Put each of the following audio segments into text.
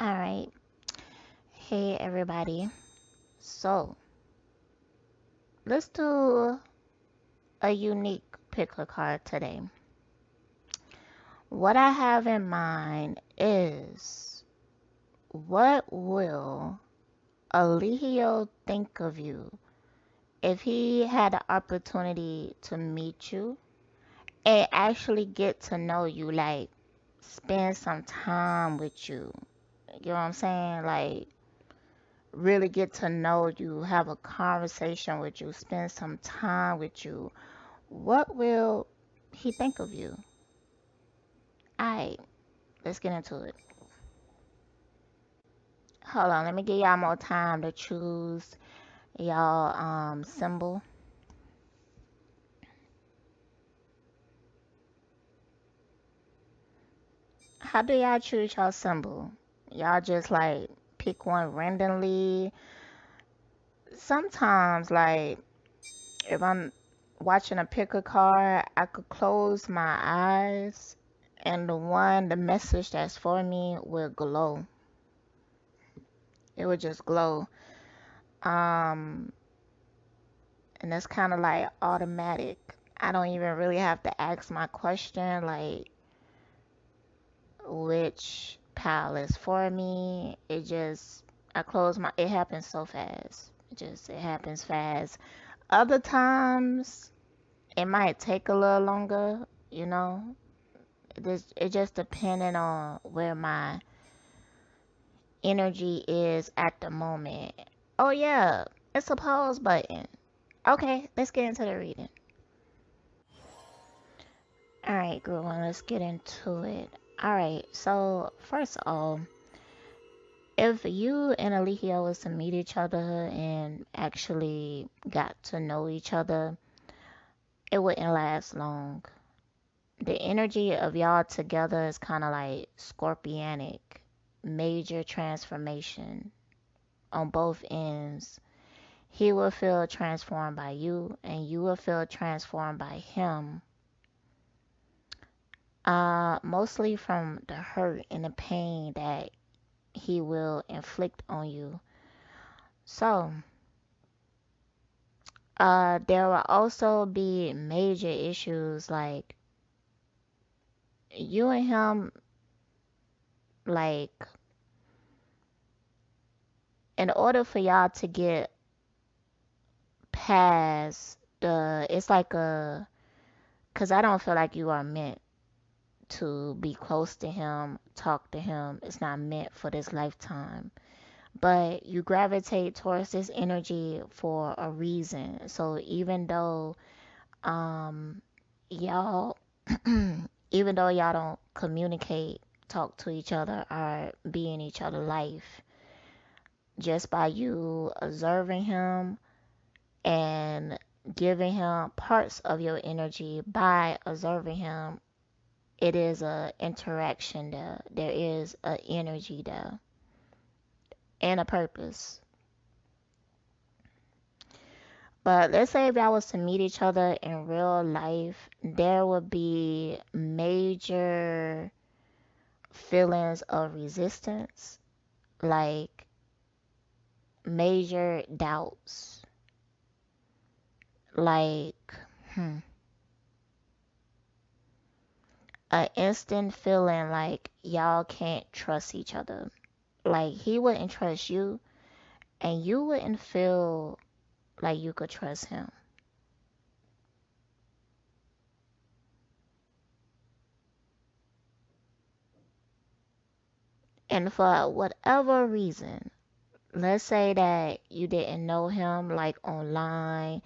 All right. Hey, everybody. So, let's do a unique pick a card today. What I have in mind is what will Eligio think of you if he had the opportunity to meet you and actually get to know you, like spend some time with you? You know what I'm saying? Like, really get to know you, have a conversation with you, spend some time with you. What will he think of you? Alright, let's get into it. Hold on, let me give y'all more time to choose y'all symbol. How do y'all choose y'all symbol? Y'all just like pick one randomly. Sometimes like if I'm watching a pick a card, I could close my eyes and the message that's for me will glow. It would just glow. Um, and that's kind of like automatic. I don't even really have to ask my question, like which pile is for me. I close my, it happens so fast. It happens fast. Other times, it might take a little longer, you know. It just depending on where my energy is at the moment. Oh yeah, it's a pause button. Okay, let's get into the reading. Alright, girl, let's get into it. Alright, so first of all, if you and Eligio was to meet each other and actually got to know each other, it wouldn't last long. The energy of y'all together is kind of like scorpionic, major transformation on both ends. He will feel transformed by you, and you will feel transformed by him. Mostly from the hurt and the pain that he will inflict on you. So, there will also be major issues like you and him, like, in order for y'all to get past it's like cause I don't feel like you are meant to be close to him, talk to him. It's not meant for this lifetime. But you gravitate towards this energy for a reason. So even though um y'all even though y'all don't communicate, talk to each other or be in each other's life, just by you observing him and giving him parts of your energy by observing him, it is a interaction there. There is a energy there and a purpose. But let's say if y'all was to meet each other in real life, there would be major feelings of resistance, like major doubts, like hmm, an instant feeling like y'all can't trust each other. Like he wouldn't trust you, and you wouldn't feel like you could trust him. And for whatever reason, let's say that you didn't know him like online,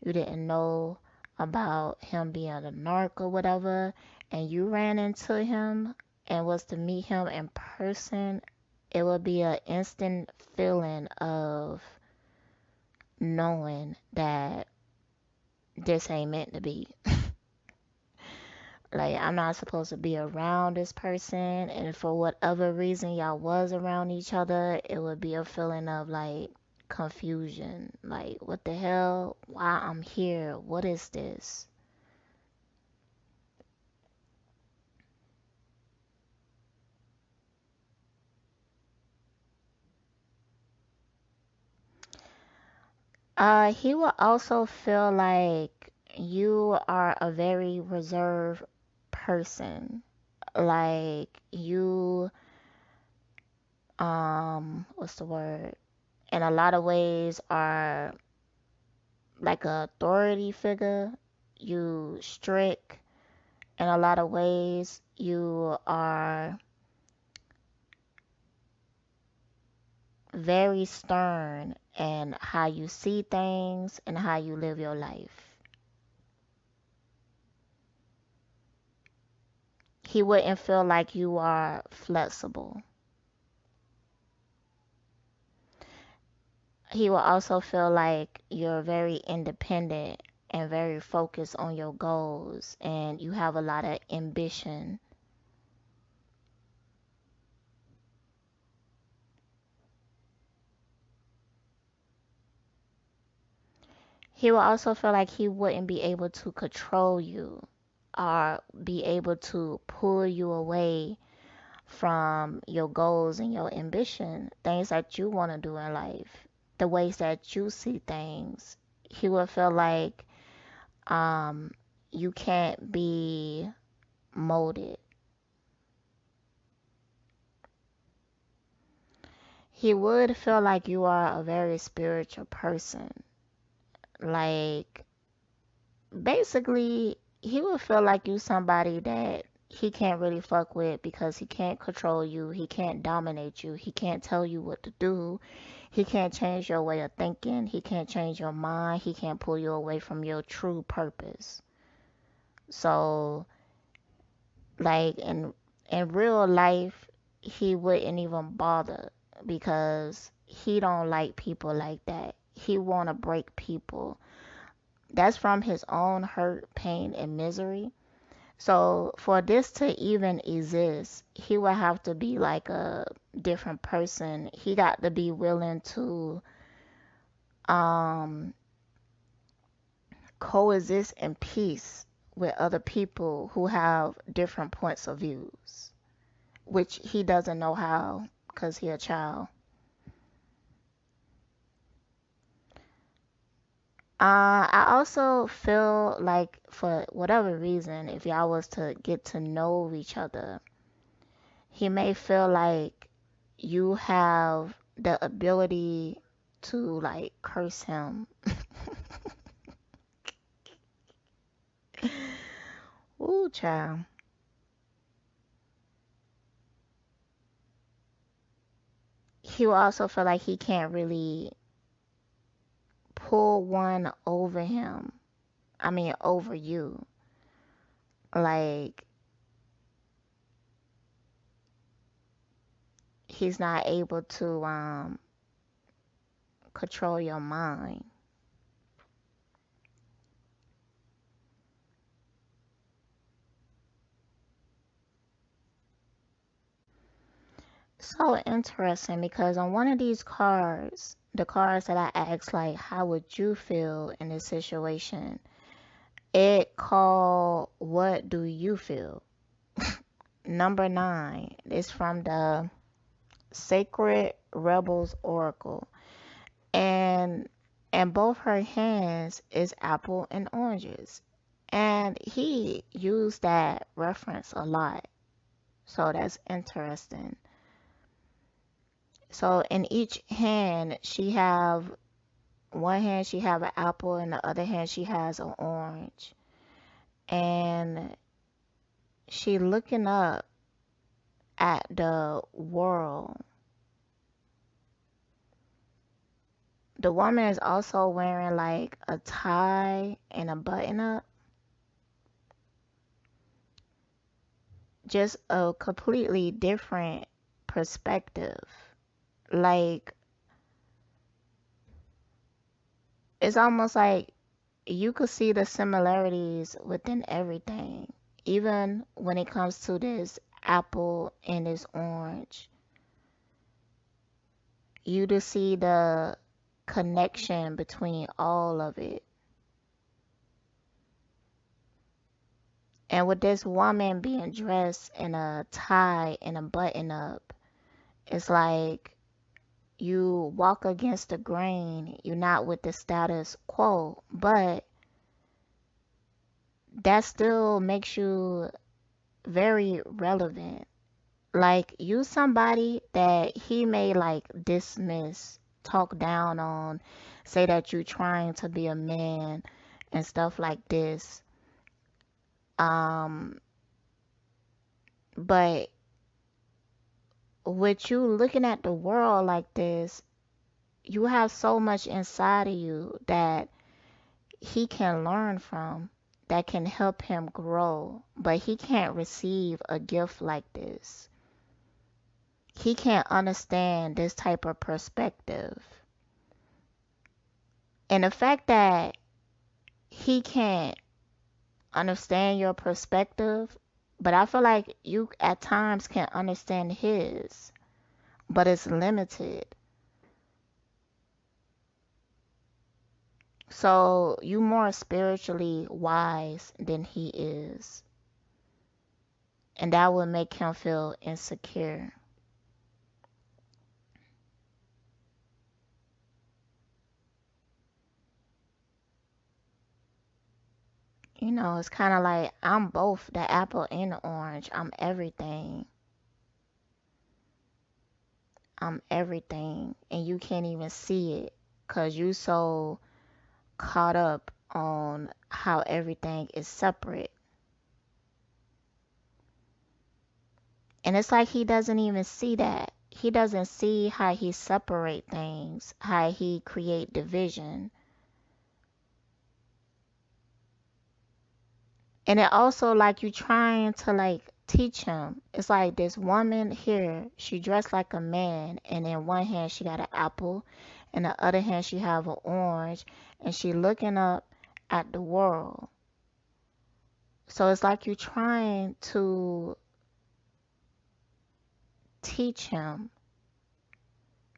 you didn't know about him being a narc or whatever, and you ran into him and was to meet him in person, it would be an instant feeling of knowing that this ain't meant to be. Like I'm not supposed to be around this person, and for whatever reason y'all was around each other, it would be a feeling of like confusion. Like what the hell? Why I'm here? What is this? He will also feel like you are a very reserved person. Like you, what's the word? In a lot of ways are like a authority figure. You strict. In a lot of ways, you are very stern in how you see things and how you live your life. He wouldn't feel like you are flexible. He will also feel like you're very independent and very focused on your goals and you have a lot of ambition. He will also feel like he wouldn't be able to control you or be able to pull you away from your goals and your ambition, things that you want to do in life, the ways that you see things. He will feel like um, you can't be molded. He would feel like you are a very spiritual person. Like, basically, he would feel like you somebody that he can't really fuck with because he can't control you, he can't dominate you, he can't tell you what to do, he can't change your way of thinking, he can't change your mind, he can't pull you away from your true purpose. So, like in real life, he wouldn't even bother because he don't like people like that. He want to break people. That's from his own hurt, pain, and misery. So for this to even exist, he would have to be like a different person. He got to be willing to um coexist in peace with other people who have different points of views, which he doesn't know how because he a child. I also feel like for whatever reason, if y'all was to get to know each other, he may feel like you have the ability to like curse him. Ooh, child. He will also feel like he can't really pull one over him. I mean, over you. Like, he's not able to control your mind. So interesting because on one of these cards, the cards that I asked, like, how would you feel in this situation? It called, what do you feel? Number 9 is from the Sacred Rebels Oracle. And in both her hands is apple and oranges. And he used that reference a lot. So that's interesting. So in each hand she have one hand she have an apple and the other hand she has an orange. And she looking up at the world. The woman is also wearing like a tie and a button up. Just a completely different perspective. Like, it's almost like you could see the similarities within everything. Even when it comes to this apple and this orange, you to see the connection between all of it. And with this woman being dressed in a tie and a button up, it's like you walk against the grain. You're not with the status quo, but that still makes you very relevant. Like you somebody that he may like dismiss, talk down on, say that you're trying to be a man and stuff like this. Um, but with you looking at the world like this, you have so much inside of you that he can learn from, that can help him grow, but he can't receive a gift like this. He can't understand this type of perspective. And the fact that he can't understand your perspective, but I feel like you at times can understand his, but it's limited. So you more spiritually wise than he is. And that would make him feel insecure. You know, it's kind of like I'm both the apple and the orange. I'm everything. I'm everything. And you can't even see it because you so caught up on how everything is separate. And it's like he doesn't even see that. He doesn't see how he separate things, how he create division. And it also like you trying to like teach him. It's like this woman here, she dressed like a man, and in one hand she got an apple, and the other hand she have an orange, and she looking up at the world. So it's like you trying to teach him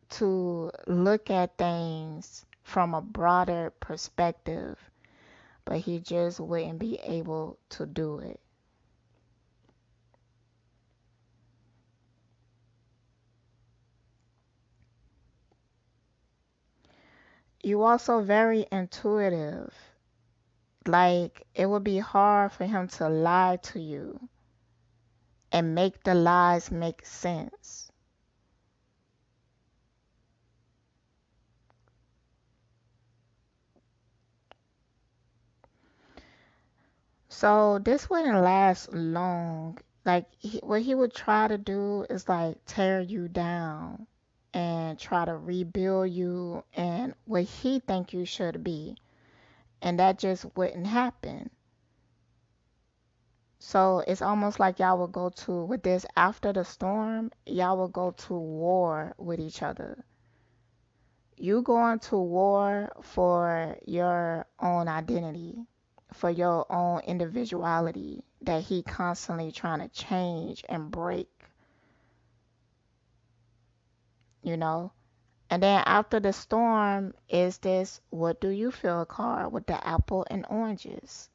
to look at things from a broader perspective, but he just wouldn't be able to do it. You also very intuitive. Like it would be hard for him to lie to you and make the lies make sense. So this wouldn't last long. Like what he would try to do is like tear you down and try to rebuild you and what he think you should be. And that just wouldn't happen. So it's almost like y'all will go to, with this after the storm, y'all will go to war with each other. You going to war for your own identity, for your own individuality that he constantly trying to change and break, you know? And then after the storm is this what do you feel card with the apple and oranges.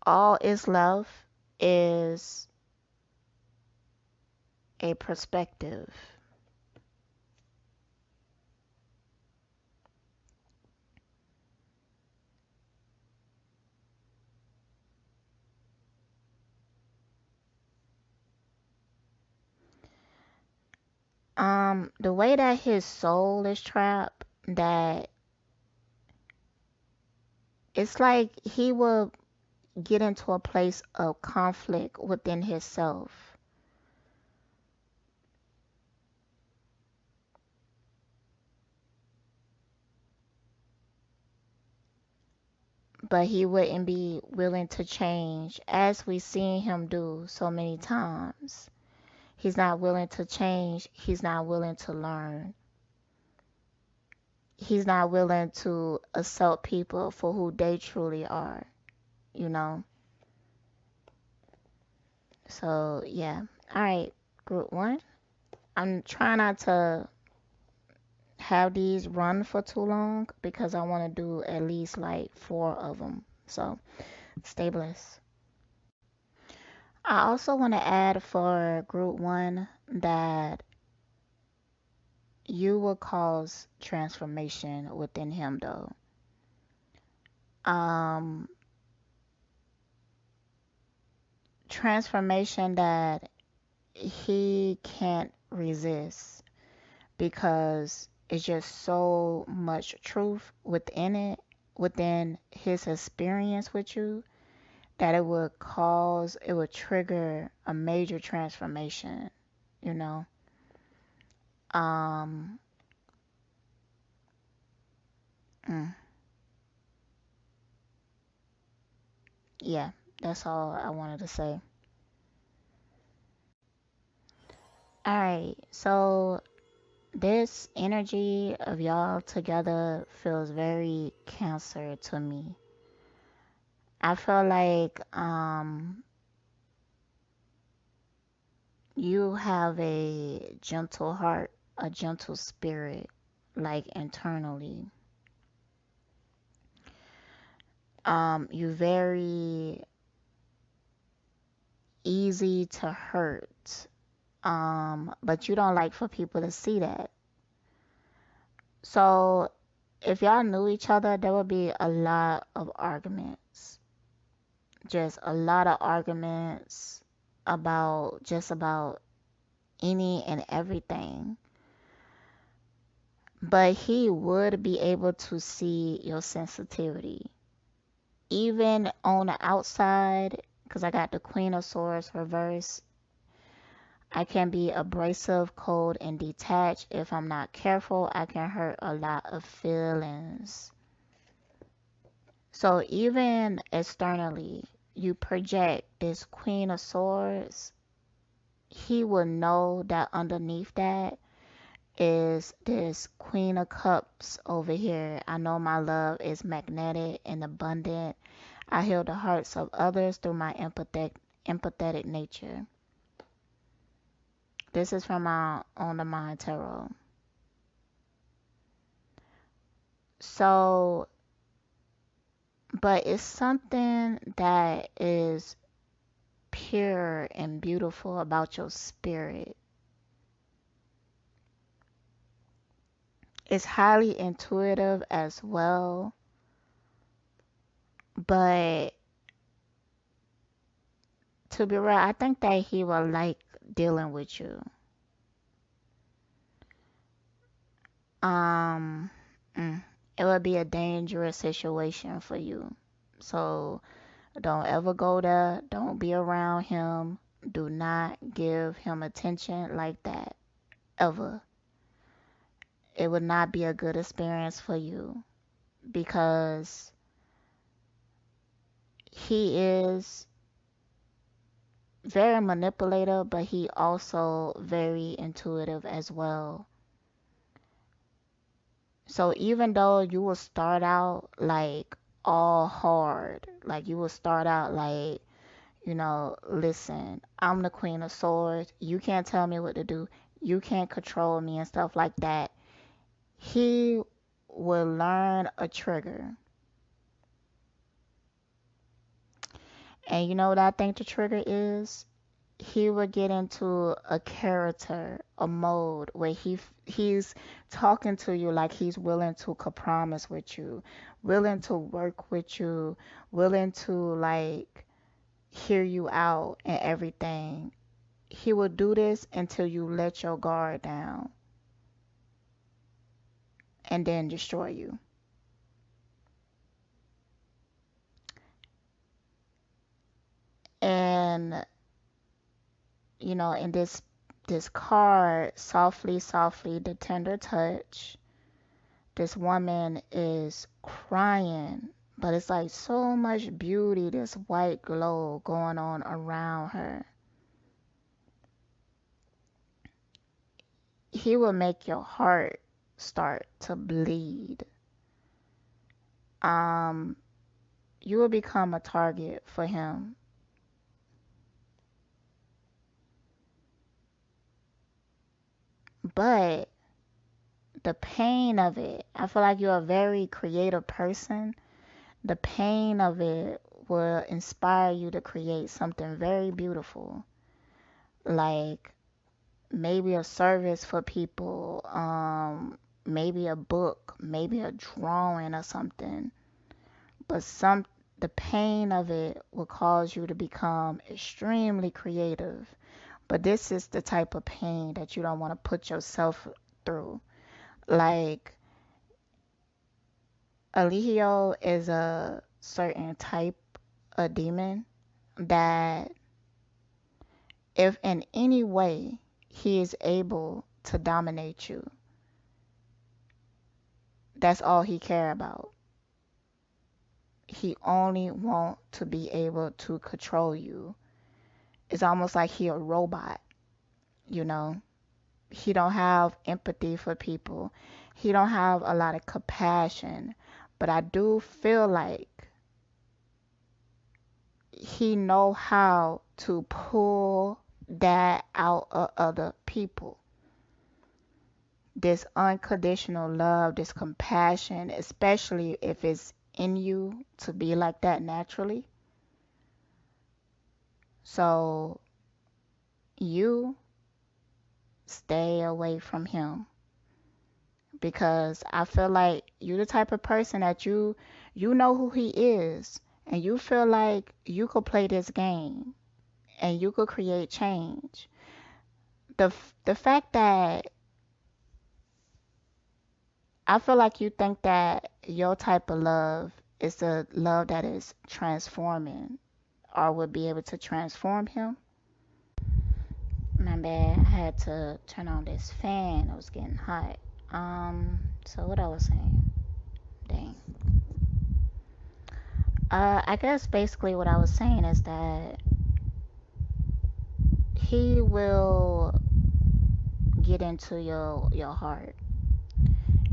All is left is a perspective. The way that his soul is trapped, that it's like he will get into a place of conflict within himself. But he wouldn't be willing to change, as we've seen him do so many times. He's not willing to change. He's not willing to learn. He's not willing to accept people for who they truly are, you know? So, yeah. All right, group one. I'm trying not to have these run for too long because I want to do at least like 4 of them. So, stay blessed. I also want to add for group one that you will cause transformation within him though. Um, Transformation that he can't resist because it's just so much truth within it, within his experience with you, that it would trigger a major transformation, you know. Um, mm, yeah, that's all I wanted to say. All right, so this energy of y'all together feels very Cancer to me. I feel like you have a gentle heart, a gentle spirit, like internally. You very easy to hurt. But you don't like for people to see that. So if y'all knew each other, there would be a lot of arguments. Just a lot of arguments about just about any and everything. But he would be able to see your sensitivity. Even on the outside, because I got the Queen of Swords reverse, I can be abrasive, cold, and detached. If I'm not careful, I can hurt a lot of feelings. So even externally, you project this Queen of Swords, he will know that underneath that is this Queen of Cups over here. I know my love is magnetic and abundant. I heal the hearts of others through my empathetic nature. This is from my On the Mind Tarot. So, but it's something that is pure and beautiful about your spirit. It's highly intuitive as well, but to be real, I think that he will like dealing with you. Um, it would be a dangerous situation for you. So don't ever go there. Don't be around him. Do not give him attention like that ever. It would not be a good experience for you because he is very manipulative, but he also very intuitive as well. So even though you will start out like all hard, like you will start out like, listen, I'm the Queen of Swords. You can't tell me what to do. You can't control me and stuff like that. He will learn a trigger. And you know what I think the trigger is? He would get into a character, a mode where he's talking to you like he's willing to compromise with you, willing to work with you, willing to like hear you out and everything. He will do this until you let your guard down and then destroy you. And in this card, softly, softly, the tender touch, this woman is crying, but it's like so much beauty, this white glow going on around her. He will make your heart start to bleed. Um, you will become a target for him. But the pain of it, I feel like you're a very creative person. The pain of it will inspire you to create something very beautiful. Like maybe a service for people, maybe a book, maybe a drawing or something. But the pain of it will cause you to become extremely creative. But this is the type of pain that you don't want to put yourself through. Like, Eligio is a certain type of demon that if in any way he is able to dominate you, that's all he care about. He only want to be able to control you. It's almost like he a robot, you know. He don't have empathy for people. He don't have a lot of compassion. But I do feel like he know how to pull that out of other people. This unconditional love, this compassion, especially if it's in you to be like that naturally. So you stay away from him, because I feel like you're the type of person that you know who he is, and you feel like you could play this game and you could create change. The fact that I feel like you think that your type of love is the love that is transforming or would be able to transform him. My bad, I had to turn on this fan. It was getting hot. So what I was saying. Dang. I guess basically what I was saying is that he will get into your heart.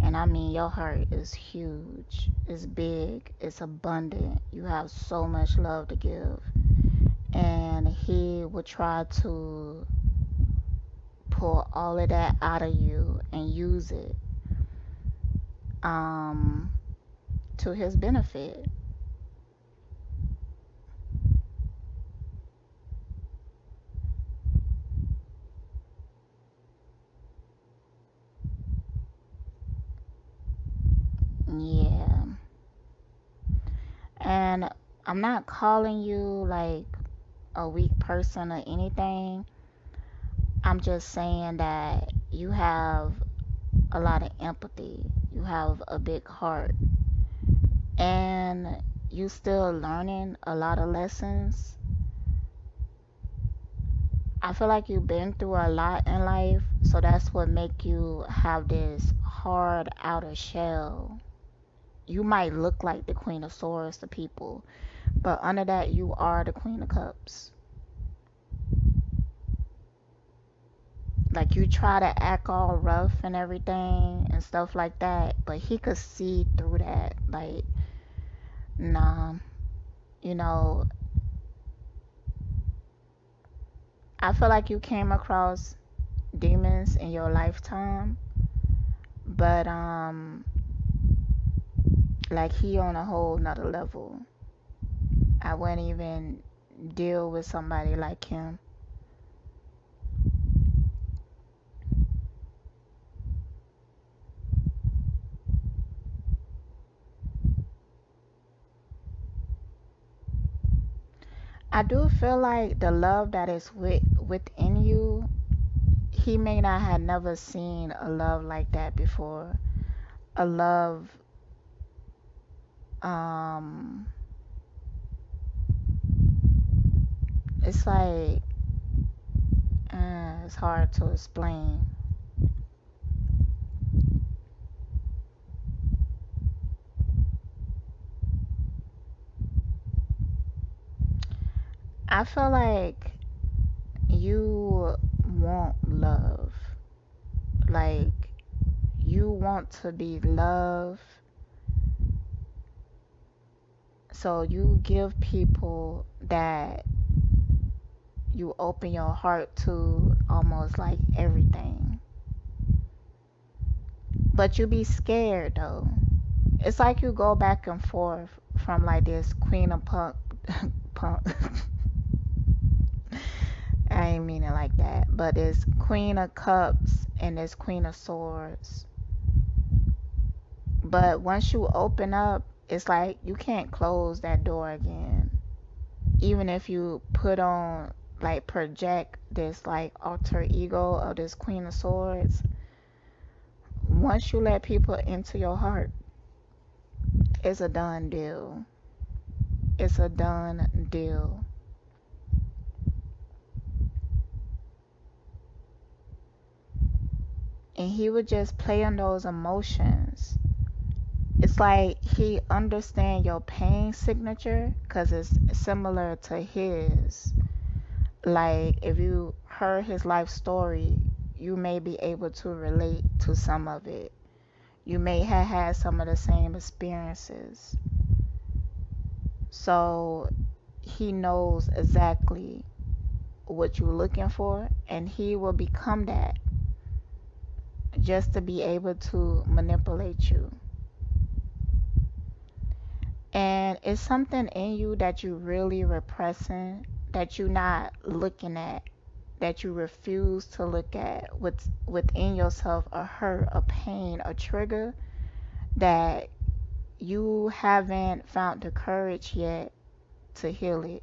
And I mean, your heart is huge, it's big, it's abundant. You have so much love to give. And he will try to pull all of that out of you and use it to his benefit. Yeah. And I'm not calling you like a weak person or anything. I'm just saying that you have a lot of empathy. You have a big heart. And you still learning a lot of lessons. I feel like you've been through a lot in life, so that's what make you have this hard outer shell. You might look like the Queen of Swords to people, but under that you are the Queen of Cups. Like, you try to act all rough and everything and stuff like that, but he could see through that. Like, nah, you know, I feel like you came across demons in your lifetime, but like, he on a whole nother level. I wouldn't even deal with somebody like him. I do feel like the love that is within you, he may not have never seen a love like that before. A love, um, it's like, it's hard to explain. I feel like you want love. Like, you want to be loved. So you give people that you open your heart to almost like everything. But you be scared though. It's like you go back and forth from like this queen of punk. Punk. I ain't mean it like that. But it's Queen of Cups and it's Queen of Swords. But once you open up, it's like you can't close that door again. Even if you put on, like, project this, like, alter ego of this Queen of Swords, once you let people into your heart, it's a done deal. It's a done deal. And he would just play on those emotions. It's like he understand your pain signature because it's similar to his. Like, if you heard his life story, you may be able to relate to some of it. You may have had some of the same experiences. So he knows exactly what you're looking for, and he will become that just to be able to manipulate you. And it's something in you that you really repressing, that you're not looking at, that you refuse to look at within yourself, a hurt, a pain, a trigger that you haven't found the courage yet to heal it.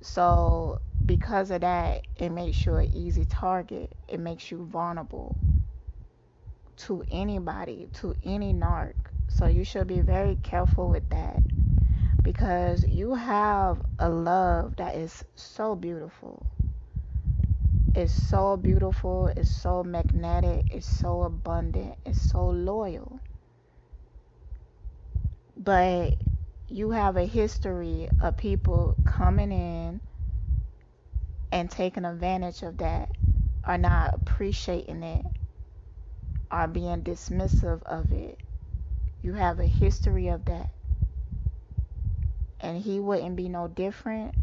So because of that, it makes you an easy target. It makes you vulnerable to anybody, to any narc. So you should be very careful with that, because you have a love that is so beautiful. It's so beautiful, it's so magnetic, it's so abundant, it's so loyal. But you have a history of people coming in and taking advantage of that, are not appreciating it, are being dismissive of it. You have a history of that. And he wouldn't be no different.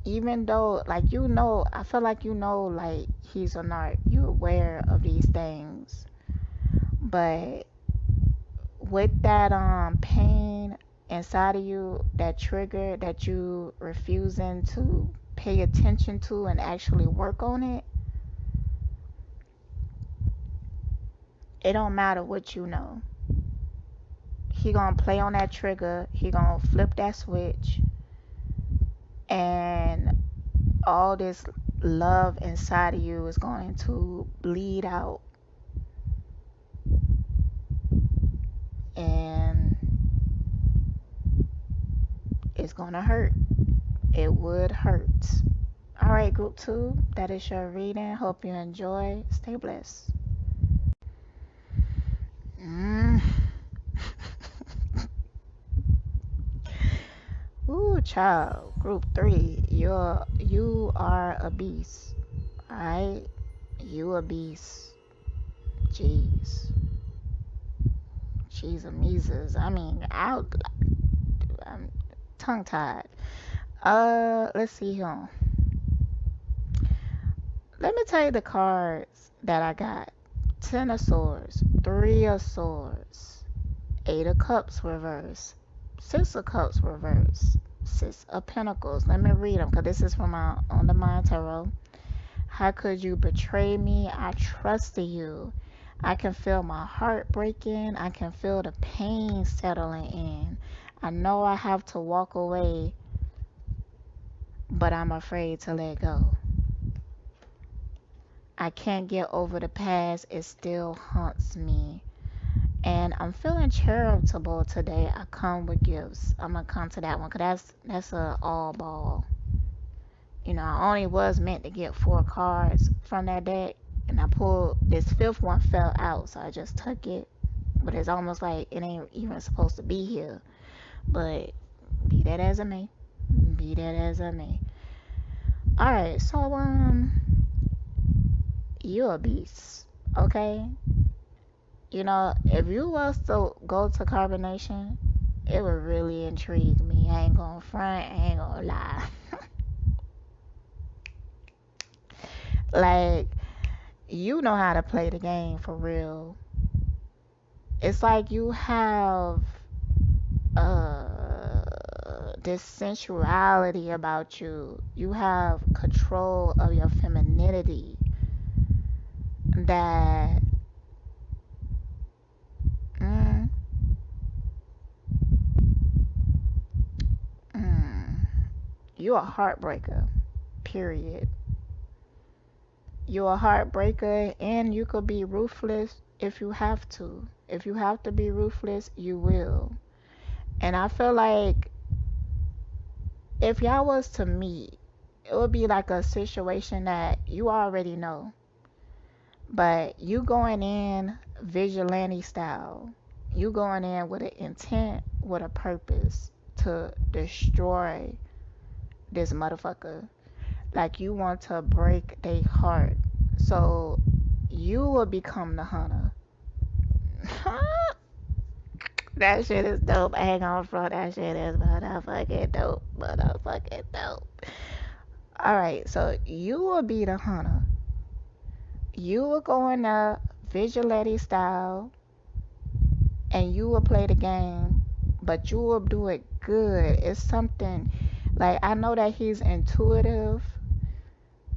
Even though, like, you know, I feel like you know, like, he's a narc. You're aware of these things. But with that pain inside of you, that trigger that you refusing to pay attention to and actually work on it, it don't matter what you know. He gonna play on that trigger, he gonna flip that switch, and all this love inside of you is going to bleed out. And it's gonna hurt. It would hurt. Alright, group 2, that is your reading. Hope you enjoy. Stay blessed. Ooh, child. Group 3, you are a beast. Alright? You a beast. Jeez. Jeez, amazes. I mean, I'm tongue tied. Let's see here. Let me tell you the cards that I got. 10 of Swords, 3 of Swords, 8 of Cups reverse, 6 of Cups reverse, 6 of Pentacles. Let me read them, because this is from my On the Mind Tarot. How could you betray me? I trusted you. I can feel my heart breaking. I can feel the pain settling in. I know I have to walk away, but I'm afraid to let go. I can't get over the past. It still haunts me. And I'm feeling charitable today. I come with gifts. I'm going to come to that one, because that's a all ball. You know, I only was meant to get 4 cards from that deck, and I pulled this 5th one, fell out, so I just took it. But it's almost like it ain't even supposed to be here. But be that as it may. Be that as it may. Alright, so you're a beast, okay? You know, if you was to go to carbonation, it would really intrigue me. I ain't gonna front, I ain't gonna lie. Like, you know how to play the game for real. It's like you have this sensuality about you. You have control of your femininity that mm, mm, you're a heartbreaker, period. You're a heartbreaker, and you could be ruthless if you have to. If you have to be ruthless, you will. And I feel like if y'all was to meet, it would be like a situation that you already know. But you going in vigilante style. You going in with an intent, with a purpose to destroy this motherfucker. Like you want to break their heart. So you will become the hunter. That shit is dope. Hang on, front. That shit is motherfucking dope. Motherfucking dope. Alright, so you will be the hunter. You will go in the vigilante style and you will play the game, but you will do it good. It's something like I know that he's intuitive,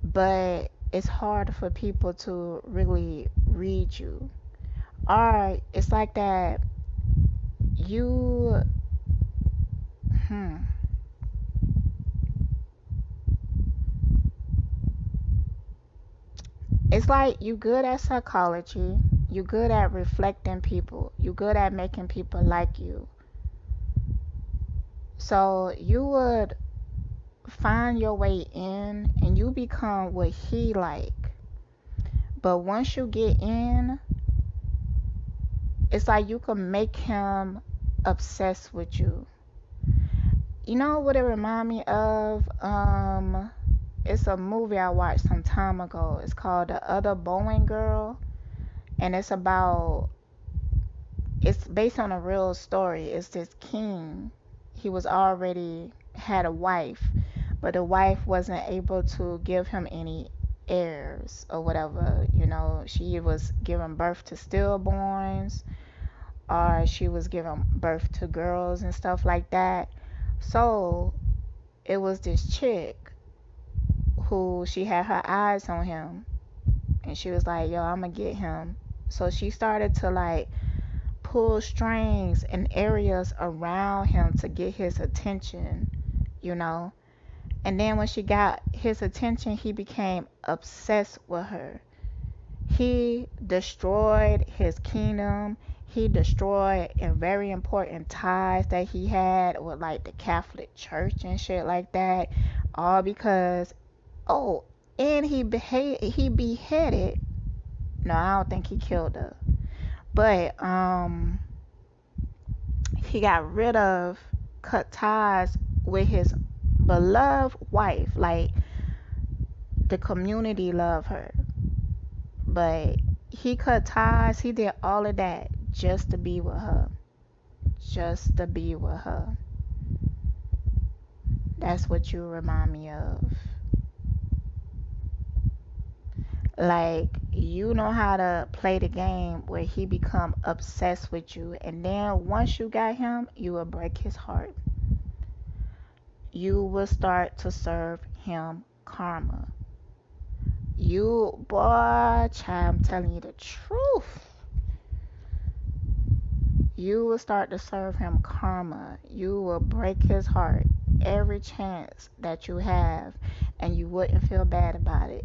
but it's hard for people to really read you. Or it's like that you hmm it's like you good at psychology, you good at reflecting people, you good at making people like you. So you would find your way in and you become what he like. But once you get in, it's like you can make him obsessed with you. You know what it remind me of? It's a movie I watched some time ago. It's called The Other Bowen Girl, and it's based on a real story. It's this king. He was already had a wife, but the wife wasn't able to give him any heirs or whatever. You know, she was giving birth to stillborns, or she was giving birth to girls and stuff like that. So it was this chick who she had her eyes on him, and she was like, yo, I'm gonna get him. So she started to like pull strings in areas around him to get his attention, you know. And then when she got his attention, he became obsessed with her. He destroyed his kingdom. He destroyed and very important ties that he had with like the Catholic Church and shit like that. All because oh, and he beheaded. No, I don't think he killed her. But he got rid of, cut ties with his beloved wife. Like the community loved her. But he cut ties, he did all of that just to be with her. Just to be with her. That's what you remind me of. Like you know how to play the game where he become obsessed with you, and then once you got him, you will break his heart. You will start to serve him karma. You boy, child, I'm telling you the truth. You will start to serve him karma. You will break his heart every chance that you have, and you wouldn't feel bad about it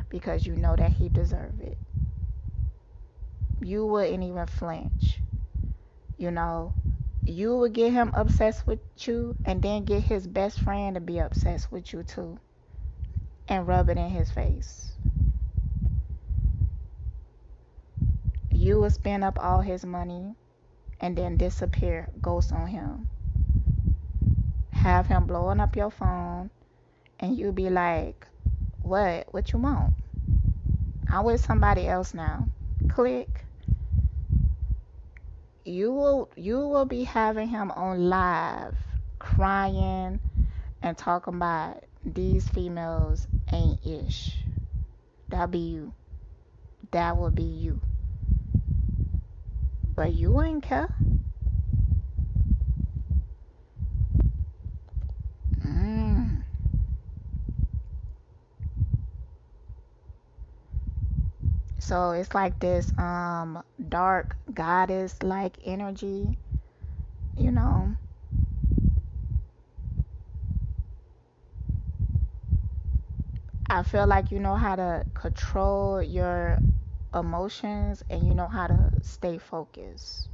because you know that he deserved it. You wouldn't even flinch. You know, you would get him obsessed with you and then get his best friend to be obsessed with you too and rub it in his face. You would spend up all his money and then disappear, ghost on him. Have him blowing up your phone and you be like, what you want? I'm with somebody else now. Click. You will be having him on live crying and talking about these females ain't ish. That be you. That will be you. But you ain't care. So it's like this dark goddess like energy, you know. I feel like you know how to control your emotions and you know how to stay focused.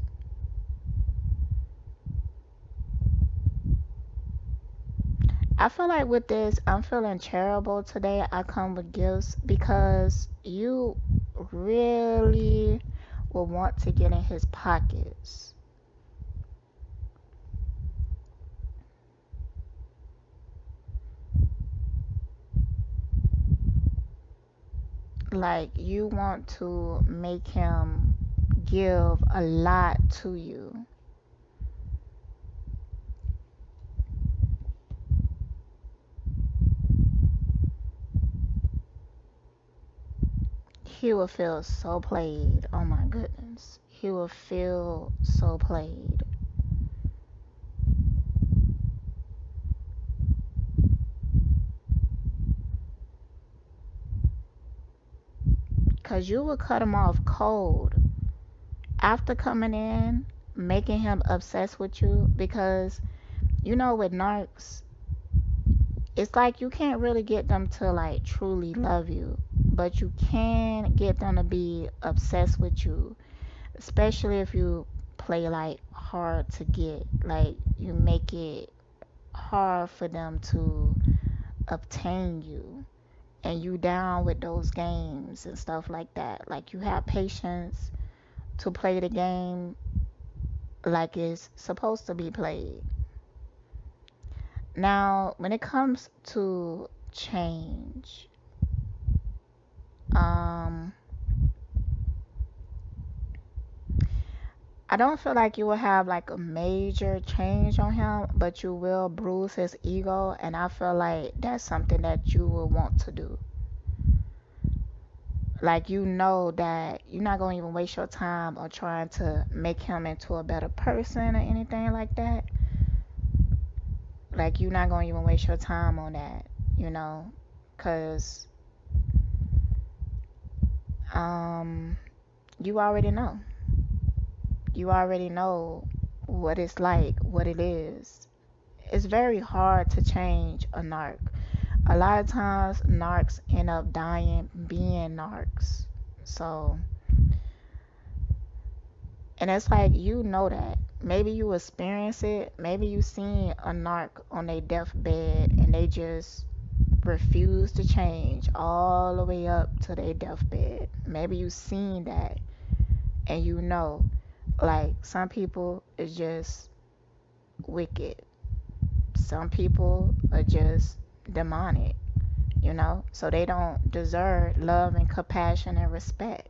I feel like with this, I'm feeling charitable today. I come with gifts because you really will want to get in his pockets. Like you want to make him give a lot to you. He will feel so played. Oh my goodness. He will feel so played. Because you will cut him off cold after coming in, making him obsessed with you. Because, you know, with narcs, it's like you can't really get them to like truly love you, but you can get them to be obsessed with you, especially if you play like hard to get. Like you make it hard for them to obtain you, and you down with those games and stuff like that. Like you have patience to play the game like it's supposed to be played. Now, when it comes to change, um, I don't feel like you will have like a major change on him, but you will bruise his ego, and I feel like that's something that you will want to do. Like you know that you're not gonna even waste your time on trying to make him into a better person or anything like that. Like you're not gonna even waste your time on that, you know, cause um you already know. You already know what it's like, what it is. It's very hard to change a narc. A lot of times narcs end up dying being narcs. So, and it's like you know that. Maybe you experience it. Maybe you seen a narc on their deathbed and they just refuse to change all the way up to their deathbed. Maybe you seen that and you know, like some people is just wicked. Some people are just demonic, you know? So they don't deserve love and compassion and respect.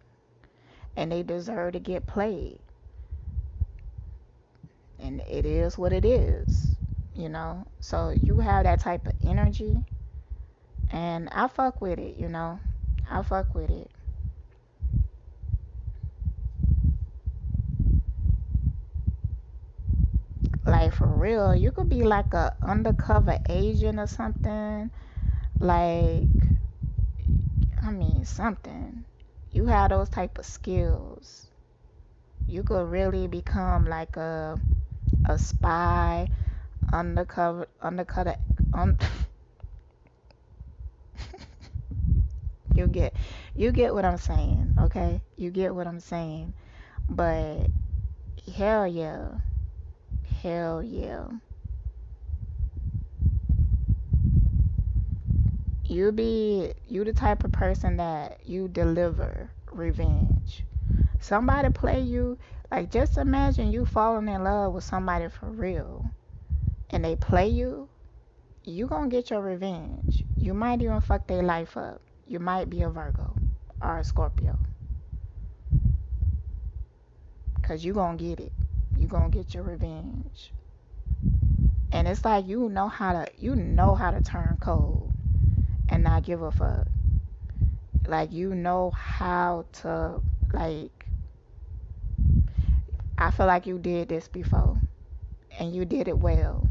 And they deserve to get played. And it is what it is, you know? So you have that type of energy. And I fuck with it, you know? I fuck with it. Like for real, you could be like a undercover agent or something. Like, I mean, something. You have those type of skills. You could really become like a spy, undercover. Um, you get you get what I'm saying, okay? You get what I'm saying. But hell yeah, hell yeah. You the type of person that you deliver revenge. Somebody play you, like just imagine you falling in love with somebody for real and they play you, you gonna get your revenge. You might even fuck their life up. You might be a Virgo or a Scorpio. Cause you gonna get it. You gonna get your revenge. And it's like you know how to turn cold and not give a fuck. Like you know how to like I feel like you did this before and you did it well.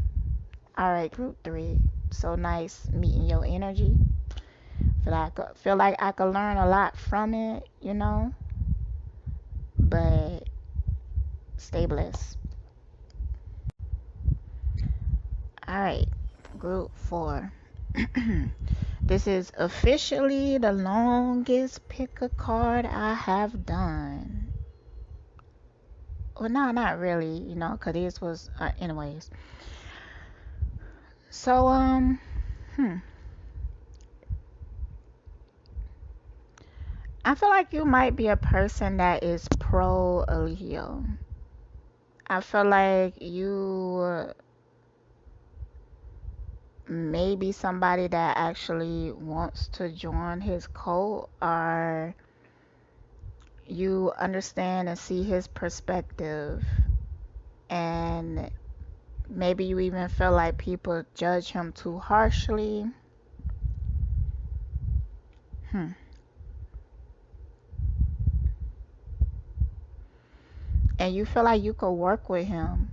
All right, group 3. So nice meeting your energy. Feel like I could learn a lot from it, you know. But stay blessed. All right, group 4. This is officially the longest pick a card I have done. Well, no, not really, you know, because this was, anyways. So, I feel like you might be a person that is pro Eligio. I feel like you may be somebody that actually wants to join his cult, or you understand and see his perspective, and maybe you even feel like people judge him too harshly. And you feel like you could work with him.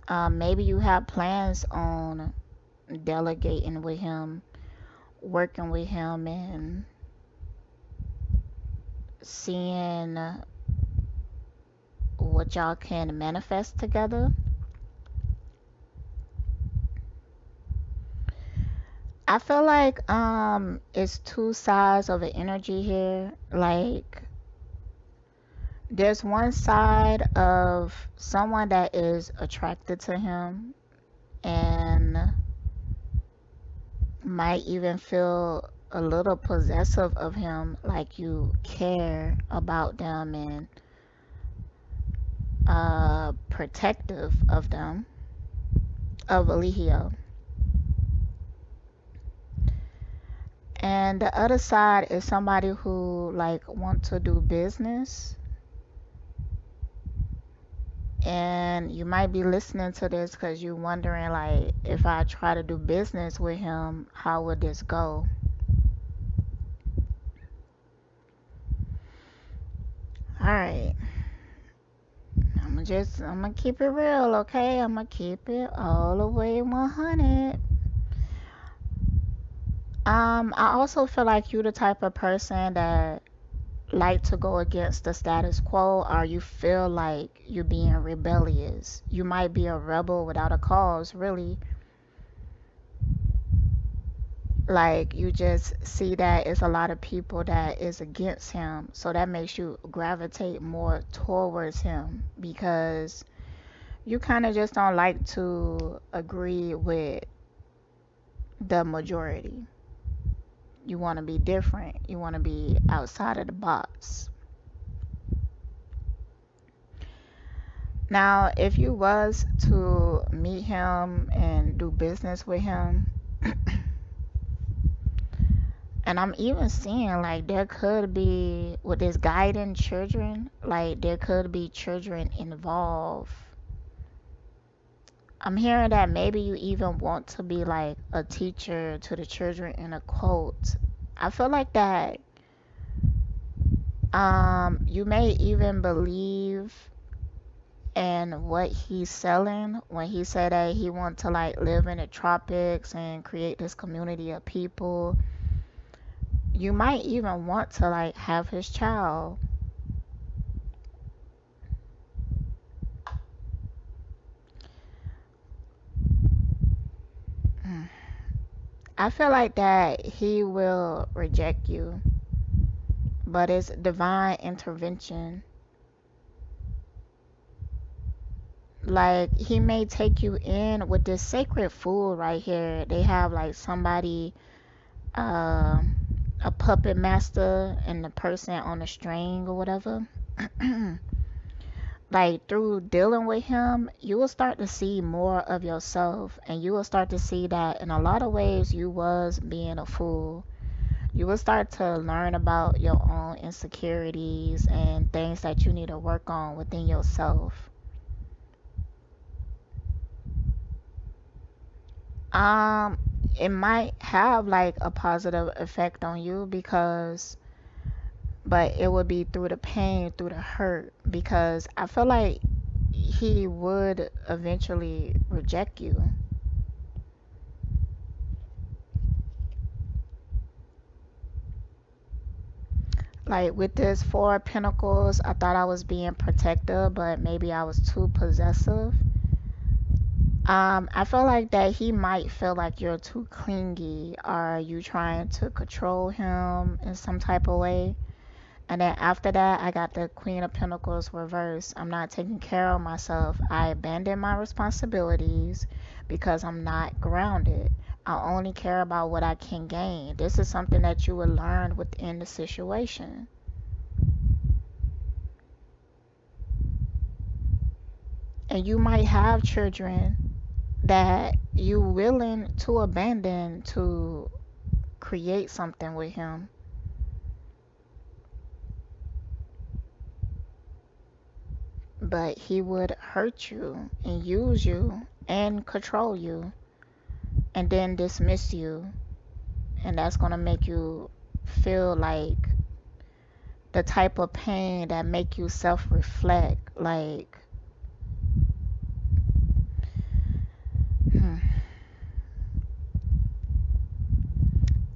Maybe you have plans on delegating with him, working with him, and seeing what y'all can manifest together. I feel like it's two sides of the energy here. Like there's one side of someone that is attracted to him and might even feel a little possessive of him, like you care about them and protective of them, of Eligio. And the other side is somebody who like want to do business. And you might be listening to this because you're wondering, like, if I try to do business with him, how would this go? Alright. I'm gonna keep it real, okay? I'm gonna keep it all the way 100. I also feel like you the type of person that like to go against the status quo, or you feel like you're being rebellious. You might be a rebel without a cause, really. Like you just see that it's a lot of people that is against him, so that makes you gravitate more towards him because you kind of just don't like to agree with the majority. You want to be different. You want to be outside of the box. Now, if you was to meet him and do business with him, and I'm even seeing like there could be, with this guiding children, like there could be children involved. I'm hearing that maybe you even want to be like a teacher to the children in a cult. I feel like that you may even believe in what he's selling when he said that he wants to like live in the tropics and create this community of people. You might even want to like have his child. I feel like that he will reject you, but it's divine intervention. Like he may take you in with this sacred food right here. They have like somebody, uh, a puppet master and the person on the string or whatever. Like through dealing with him, you will start to see more of yourself, and you will start to see that in a lot of ways you was being a fool. You will start to learn about your own insecurities and things that you need to work on within yourself. Um, it might have like a positive effect on you because, but it would be through the pain, through the hurt, because I feel like he would eventually reject you. Like with this Four of Pentacles, I thought I was being protective, but maybe I was too possessive. I feel like that he might feel like you're too clingy, or you trying to control him in some type of way. And then after that, I got the Queen of Pentacles reversed. I'm not taking care of myself. I abandon my responsibilities because I'm not grounded. I only care about what I can gain. This is something that you will learn within the situation. And you might have children that you willing to abandon to create something with him. But he would hurt you and use you and control you and then dismiss you. And that's going to make you feel like the type of pain that make you self-reflect. Like, hmm.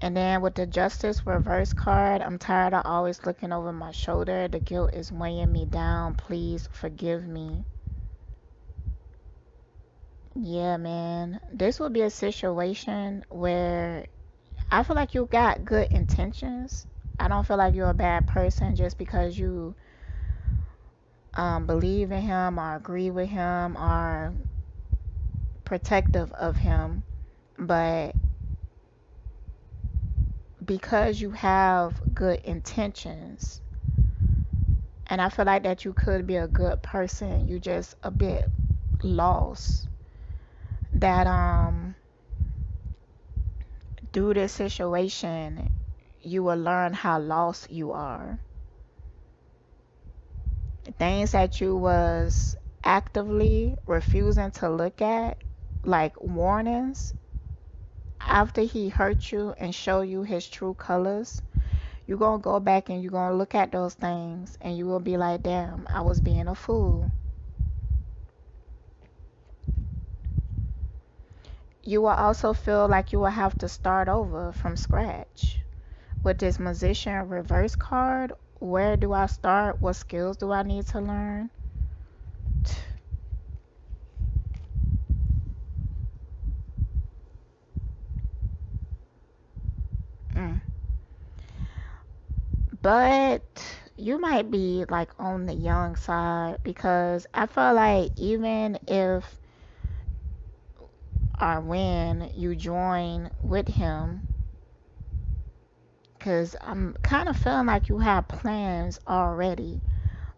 And then with the Justice reverse card, I'm tired of always looking over my shoulder. The guilt is weighing me down. Please forgive me. Yeah, man. This will be a situation where I feel like you got good intentions. I don't feel like you're a bad person just because you believe in him or agree with him or protective of him. But because you have good intentions, and I feel like that you could be a good person, you just a bit lost. That through this situation, you will learn how lost you are. Things that you was actively refusing to look at, like warnings, after he hurt you and show you his true colors, you're gonna go back and you're gonna look at those things and you will be like, damn, I was being a fool. You will also feel like you will have to start over from scratch. With this Musician reverse card, where do I start? What skills do I need to learn? Mm. But you might be like on the young side, because I feel like even if or when you join with him, because I'm kind of feeling like you have plans already.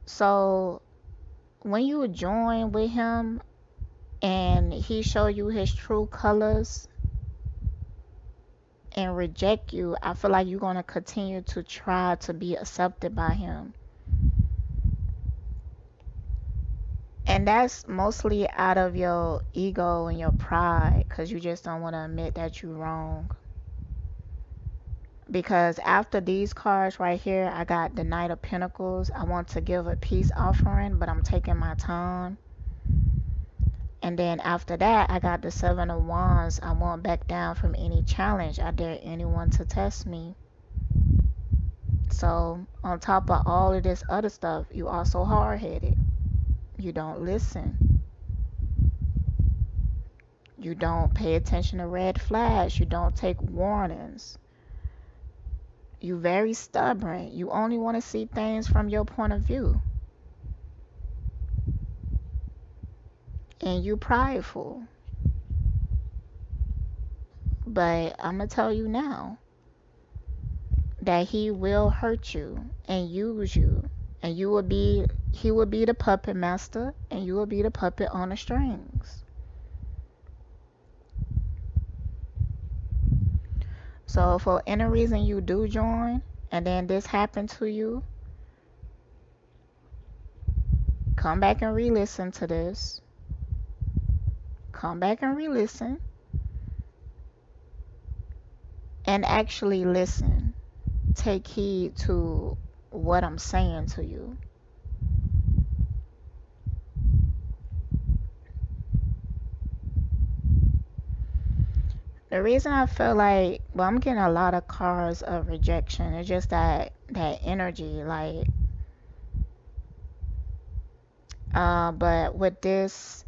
So when you join with him and he show you his true colors and reject you, I feel like you're going to continue to try to be accepted by him. And that's mostly out of your ego and your pride, because you just don't want to admit that you're wrong. Because after these cards right here, I got the Knight of Pentacles. I want to give a peace offering, but I'm taking my time. And then after that, I got the Seven of Wands. I won't back down from any challenge. I dare anyone to test me. So on top of all of this other stuff, you also hard-headed. You don't listen. You don't pay attention to red flags. You don't take warnings. You very stubborn. You only want to see things from your point of view. And you prideful. But I'm going to tell you now that he will hurt you and use you. And he will be the puppet master, and you will be the puppet on the strings. So for any reason you do join, and then this happened to you, come back and re-listen to this. Come back and re-listen. And actually listen. Take heed to what I'm saying to you. The reason I feel like, well, I'm getting a lot of cards of rejection. It's just that energy, like, but with this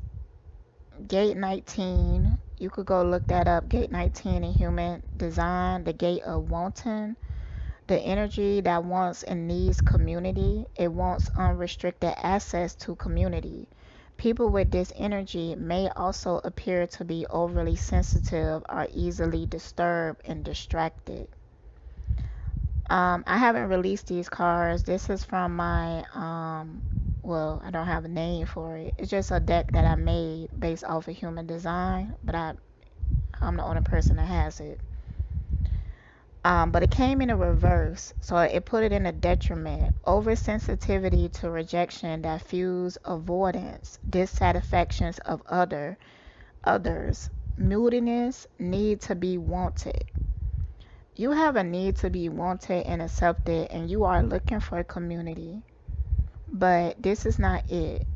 gate 19, you could go look that up. Gate 19 in human design, the gate of wanting, the energy that wants and needs community. It wants unrestricted access to community. People with this energy may also appear to be overly sensitive or easily disturbed and distracted. I haven't released these cards. This is from my, well, I don't have a name for it. It's just a deck that I made based off of human design, but I'm the only person that has it. But it came in a reverse, so it put it in a detriment. Oversensitivity to rejection that fuels avoidance, dissatisfactions of others, moodiness, need to be wanted. You have a need to be wanted and accepted, and you are looking for a community. But this is not it.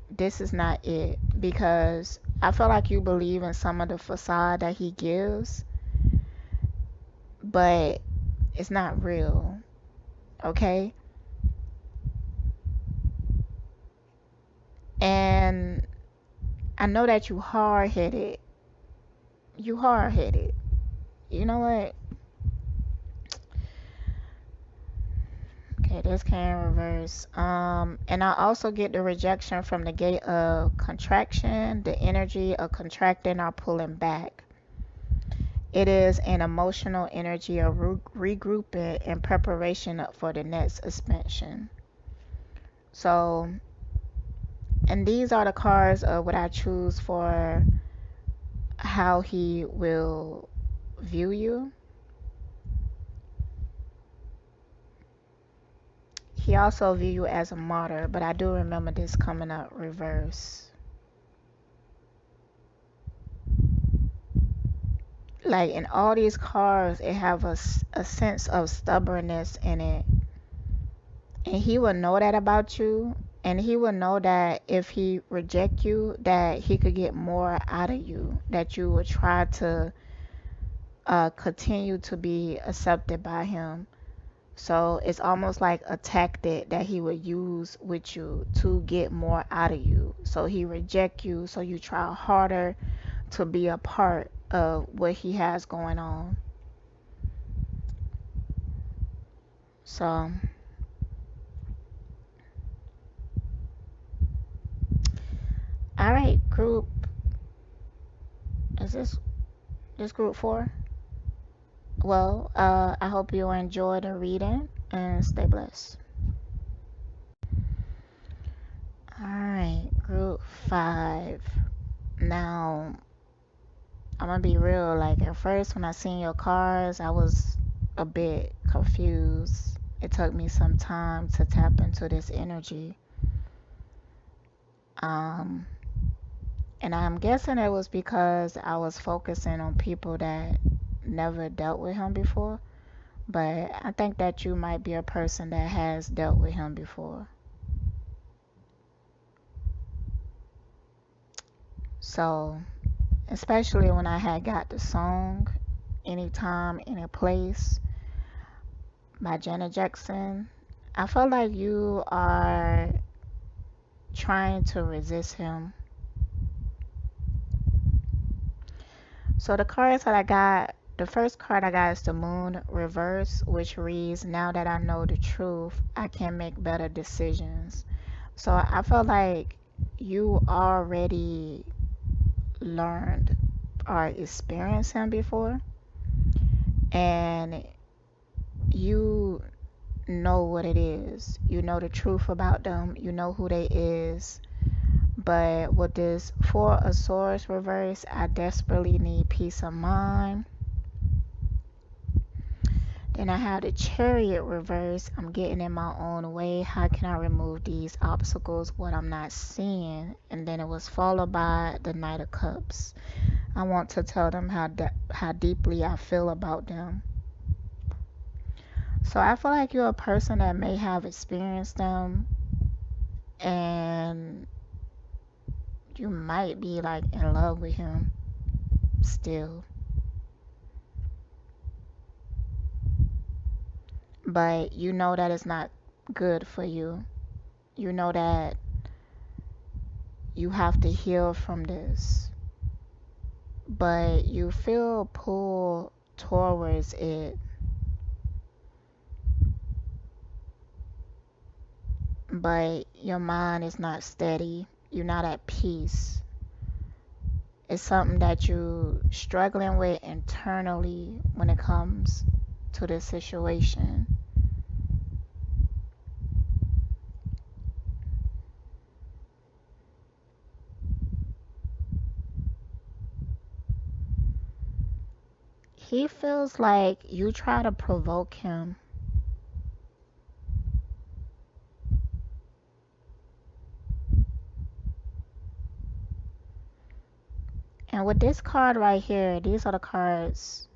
This is not it, because I feel like you believe in some of the facade that he gives, but it's not real. Okay? And I know that you hard-headed. You hard-headed. You know what? Okay, this came in reverse. And I also get the rejection from the gate of contraction, the energy of contracting or pulling back. It is an emotional energy of regrouping in preparation for the next expansion. So, and these are the cards of what I choose for how he will view you. He also view you as a martyr, but I do remember this coming up reverse. Like in all these cards, it have a sense of stubbornness in it. And he will know that about you. And he will know that if he reject you, that he could get more out of you. That you would try to continue to be accepted by him. So it's almost like a tactic that he would use with you to get more out of you. So he reject you, so you try harder to be a part of what he has going on. So all right, group, is this group 4? Well, I hope you enjoy the reading and stay blessed. All right, group 5. Now, I'm gonna be real. Like at first, when I seen your cards, I was a bit confused. It took me some time to tap into this energy. And I'm guessing it was because I was focusing on people that never dealt with him before. But I think that you might be a person that has dealt with him before. So, especially when I had got the song Anytime, Any Place by Janet Jackson, I felt like you are trying to resist him. So the cards that I got, the first card I got is the Moon Reverse, which reads, now that I know the truth, I can make better decisions. So I felt like you already learned or experienced him before, and you know what it is. You know the truth about them. You know who they is. But with this Four of Swords reverse, I desperately need peace of mind. Then I have the Chariot reverse. I'm getting in my own way. How can I remove these obstacles? What I'm not seeing. And then it was followed by the Knight of Cups. I want to tell them how deeply I feel about them. So I feel like you're a person that may have experienced them, and you might be like in love with him. still. But you know that it's not good for you. You know that you have to heal from this. But you feel pulled towards it. But your mind is not steady. You're not at peace. It's something that you're struggling with internally when it comes to this situation. He feels like you try to provoke him. And with this card right here, these are the cards.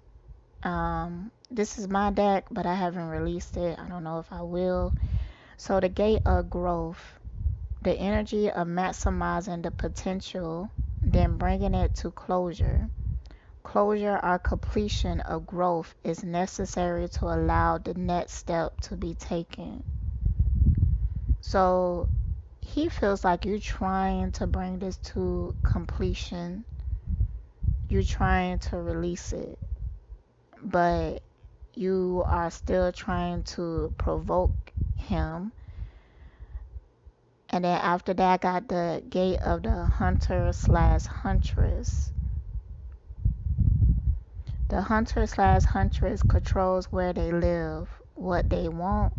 This is my deck, but I haven't released it. I don't know if I will. So the gate of growth, the energy of maximizing the potential, then bringing it to closure. Closure or completion of growth is necessary to allow the next step to be taken. So he feels like you're trying to bring this to completion. You're trying to release it, but you are still trying to provoke him. And then after that, I got the gate of the hunter/huntress. The hunter/huntress controls where they live, what they want,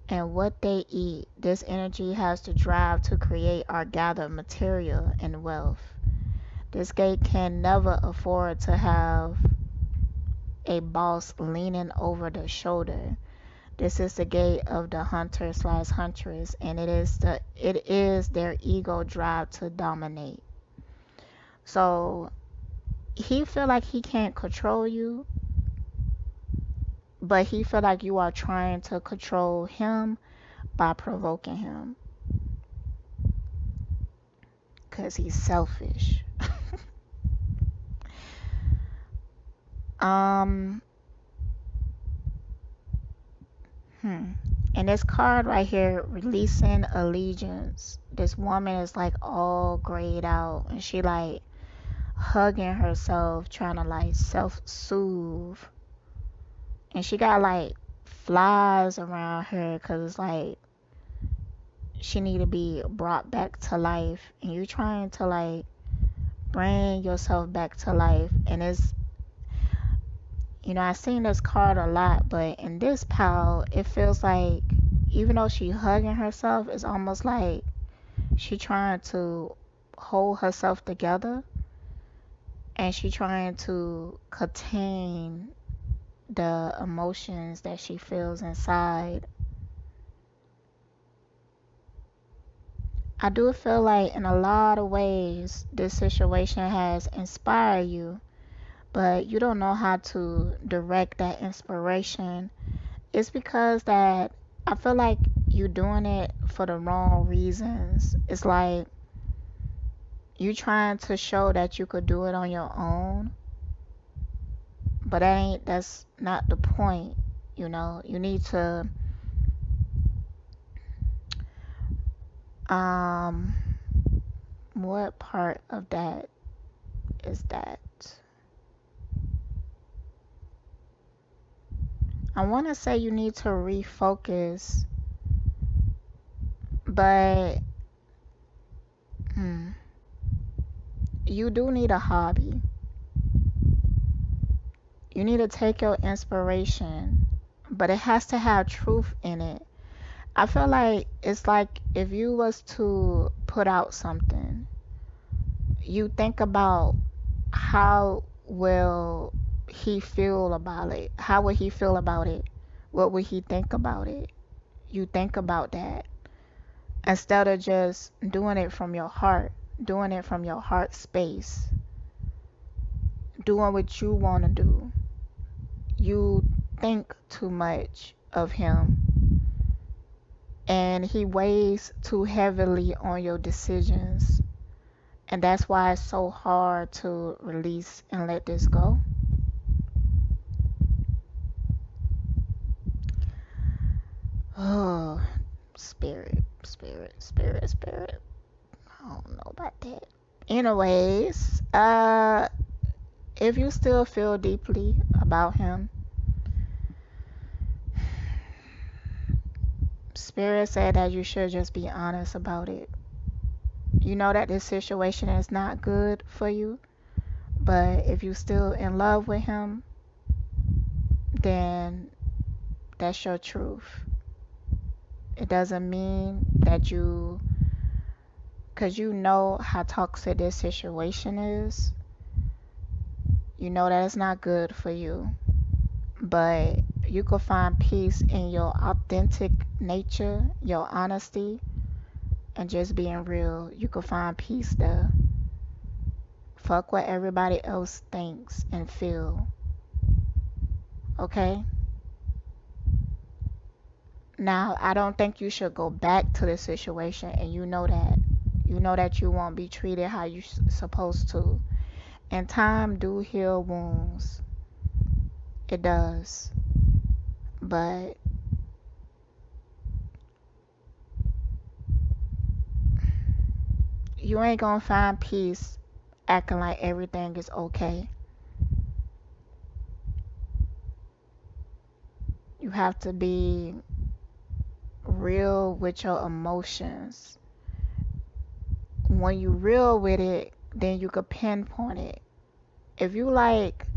and what they eat. This energy has the drive to create or gather material and wealth. This gate can never afford to have a boss leaning over the shoulder. This is the gate of the hunter/huntress, and it is their ego drive to dominate. So he feel like he can't control you, but he feel like you are trying to control him by provoking him, because he's selfish. And this card right here, releasing allegiance. This woman is like all grayed out, and she like hugging herself, trying to like self-soothe. And she got like flies around her, because it's like she need to be brought back to life. And you're trying to like bring yourself back to life. And it's, I've seen this card a lot, but in this pile, it feels like even though she hugging herself, it's almost like she trying to hold herself together, and she trying to contain the emotions that she feels inside. I do feel like in a lot of ways this situation has inspired you, but you don't know how to direct that inspiration. It's because that I feel like you're doing it for the wrong reasons. It's like you trying to show that you could do it on your own, but that's not the point. You need to what part of that is that? I want to say you need to refocus, but you do need a hobby. You need to take your inspiration, but it has to have truth in it. I feel like it's like if you was to put out something, you think about how will he feel about it? How would he feel about it? What would he think about it? You think about that instead of just doing it from your heart, doing it from your heart space, doing what you want to do. You think too much of him, and he weighs too heavily on your decisions. And that's why it's so hard to release and let this go. Oh, spirit, spirit, spirit, spirit. I don't know about that. Anyways, if you still feel deeply about him, Spirit said that you should just be honest about it. You know that this situation is not good for you, but if you still in love with him, then that's your truth. It doesn't mean that because you know how toxic this situation is. You know that it's not good for you, but you could find peace in your authentic nature, your honesty, and just being real. You could find peace there. Fuck what everybody else thinks and feel. Okay? Now, I don't think you should go back to the situation, and you know that. You know that you won't be treated how you supposed to. And time do heal wounds. It does. But you ain't gonna find peace acting like everything is okay. You have to be real with your emotions. When you real with it, then you could pinpoint it. If you like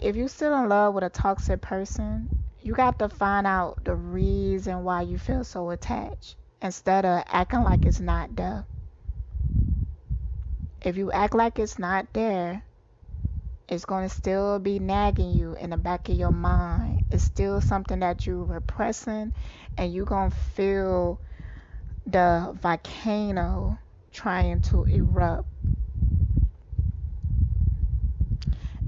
if you still in love with a toxic person, you got to find out the reason why you feel so attached instead of acting like it's not there. If you act like it's not there, it's going to still be nagging you in the back of your mind. It's still something that you're repressing, and you're going to feel the volcano trying to erupt.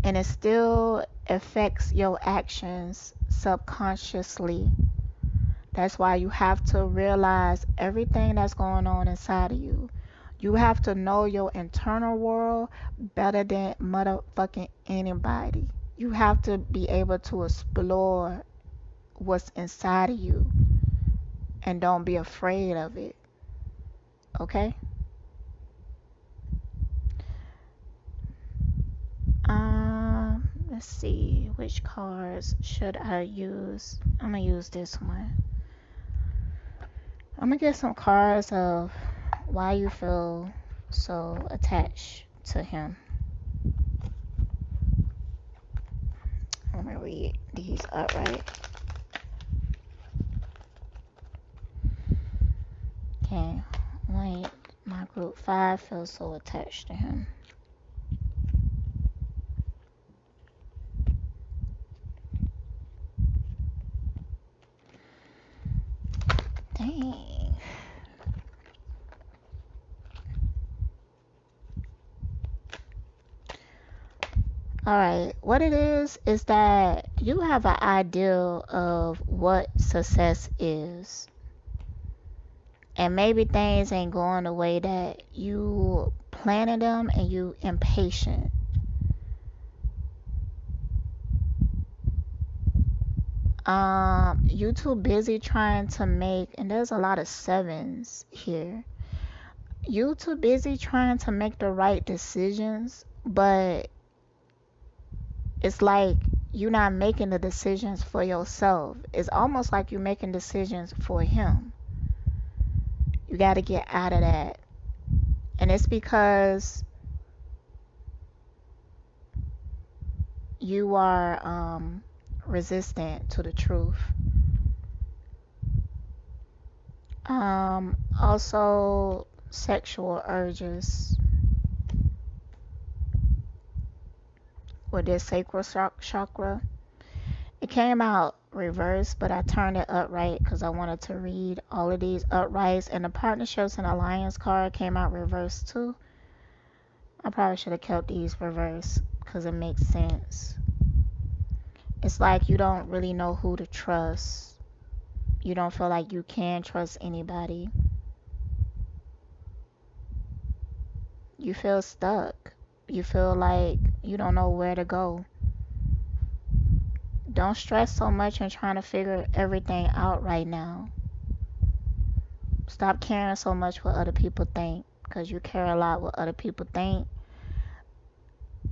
And it still affects your actions subconsciously. That's why you have to realize everything that's going on inside of you. You have to know your internal world better than motherfucking anybody. You have to be able to explore what's inside of you and don't be afraid of it. Okay? Let's see, which cards should I use? I'm gonna use this one. I'm gonna get some cards of why you feel so attached to him. I'm gonna read these upright. Okay, why my group 5 feels so attached to him. Dang. Alright, what it is that you have an ideal of what success is. And maybe things ain't going the way that you planning them, and you impatient. You too busy trying to make, and there's a lot of 7s here. You too busy trying to make the right decisions, but it's like you're not making the decisions for yourself. It's almost like you're making decisions for him. You got to get out of that. And it's because you are resistant to the truth. Also, sexual urges with this sacral chakra. It came out reversed, but I turned it upright because I wanted to read all of these uprights. And the partnerships and alliance card came out reversed too. I probably should have kept these reversed because it makes sense. It's like you don't really know who to trust. You don't feel like you can trust anybody. You feel stuck. You feel like you don't know where to go. Don't stress so much on trying to figure everything out right now. Stop caring so much what other people think, because you care a lot what other people think.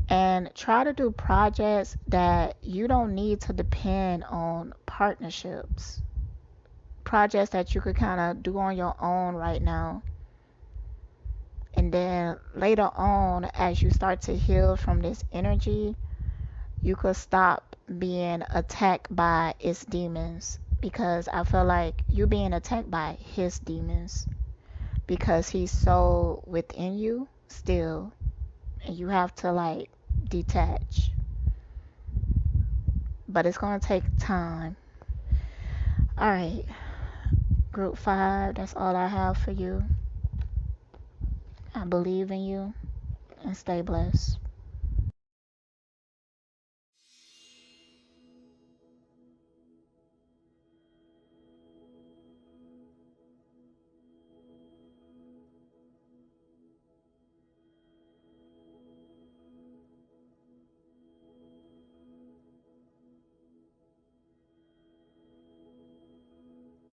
And try to do projects that you don't need to depend on partnerships. Projects that you could kind of do on your own right now. And then later on, as you start to heal from this energy, you could stop being attacked by its demons. Because I feel like you're being attacked by his demons. Because he's so within you still. And you have to like detach. But it's going to take time. Alright. Group 5, that's all I have for you. I believe in you. And stay blessed.